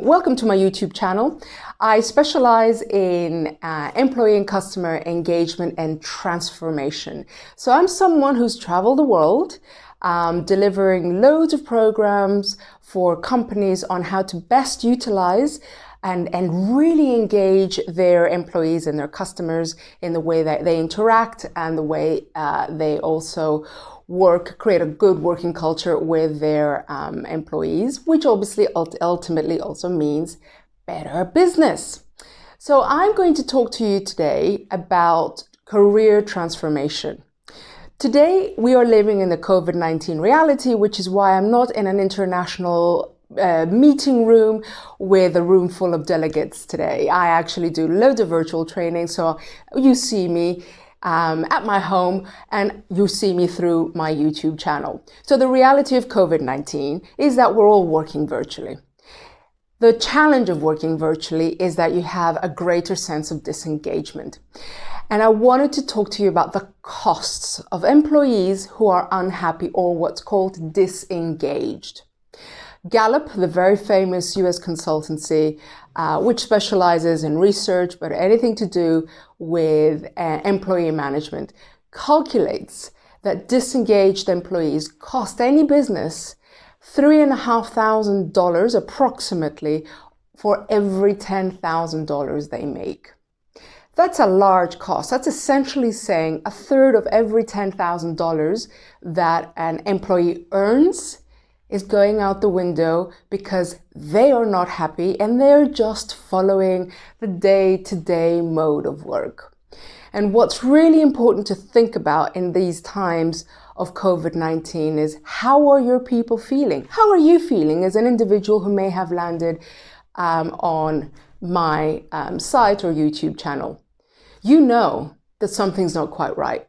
Welcome to my YouTube channel. I specialize in employee and customer engagement and transformation. So I'm someone who's traveled the world, delivering loads of programs for companies on how to best utilize and really engage their employees and their customers in the way that they interact and the way they also create a good working culture with their employees, which obviously ultimately also means better business. So I'm going to talk to you today about career transformation. Today, we are living in the COVID-19 reality, which is why I'm not in an international meeting room with a room full of delegates today. I actually do loads of virtual training, so you see me at my home and you see me through my YouTube channel. So the reality of COVID-19 is that we're all working virtually. The challenge of working virtually is that you have a greater sense of disengagement. And I wanted to talk to you about the costs of employees who are unhappy or what's called disengaged. Gallup, the very famous US consultancy, which specializes in research, but anything to do with employee management, calculates that disengaged employees cost any business $3,500 approximately for every $10,000 they make. That's a large cost. That's essentially saying a third of every $10,000 that an employee earns is going out the window because they are not happy and they're just following the day-to-day mode of work. And what's really important to think about in these times of COVID-19 is, how are your people feeling? How are you feeling as an individual who may have landed on my site or YouTube channel? You know that something's not quite right.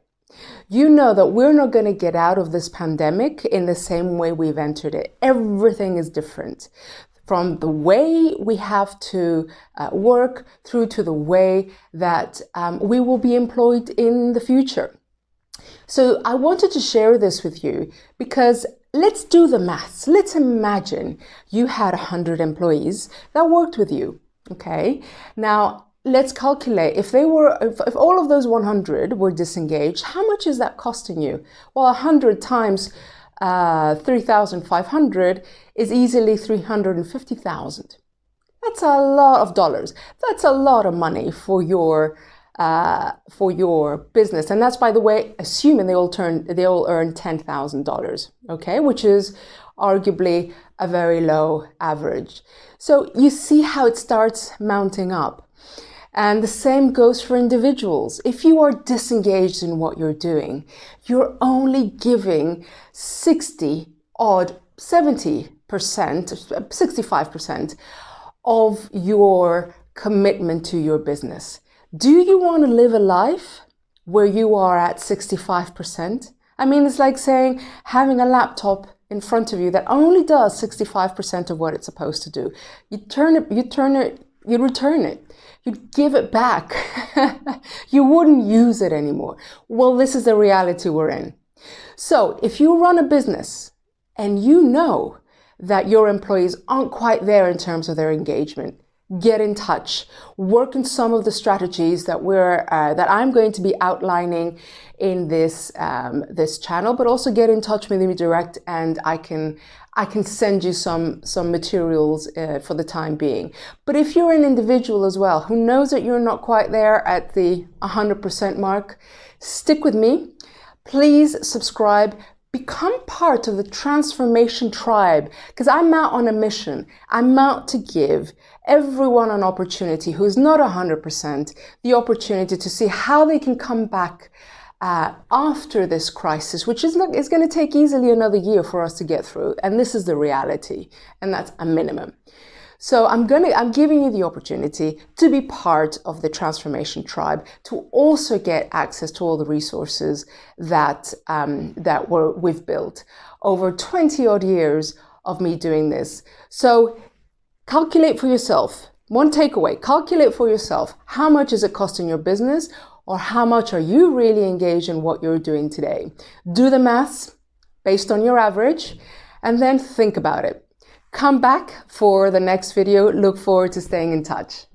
You know that we're not going to get out of this pandemic in the same way we've entered it. Everything is different. From the way we have to work through to the way that we will be employed in the future. So I wanted to share this with you because let's do the maths. Let's imagine you had 100 employees that worked with you. Okay. Now, let's calculate if all of those 100 were disengaged, how much is that costing you? Well, 100 times 3,500 is easily 350,000. That's a lot of dollars. That's a lot of money for your business. And that's, by the way, assuming they all earn $10,000, okay, which is arguably a very low average. So you see how it starts mounting up. And the same goes for individuals. If you are disengaged in what you're doing, you're only giving 65% of your commitment to your business. Do you want to live a life where you are at 65%? I mean, it's like saying having a laptop in front of you that only does 65% of what it's supposed to do. You return it. You'd give it back. You wouldn't use it anymore. Well, this is the reality we're in. So if you run a business and you know that your employees aren't quite there in terms of their engagement, get in touch, work on some of the strategies that I'm going to be outlining in this channel, but also get in touch with me direct, and I can send you some materials for the time being. But if you're an individual as well who knows that you're not quite there at the 100% mark, stick with me. Please subscribe. Become part of the transformation tribe, because I'm out on a mission. I'm out to give everyone an opportunity who's not 100%, the opportunity to see how they can come back after this crisis, which is going to take easily another year for us to get through. And this is the reality, and that's a minimum. So I'm giving you the opportunity to be part of the transformation tribe, to also get access to all the resources that we've built over 20 odd years of me doing this. So calculate for yourself. One takeaway: calculate for yourself. How much is it costing your business, or how much are you really engaged in what you're doing today? Do the maths based on your average, and then think about it. Come back for the next video. Look forward to staying in touch.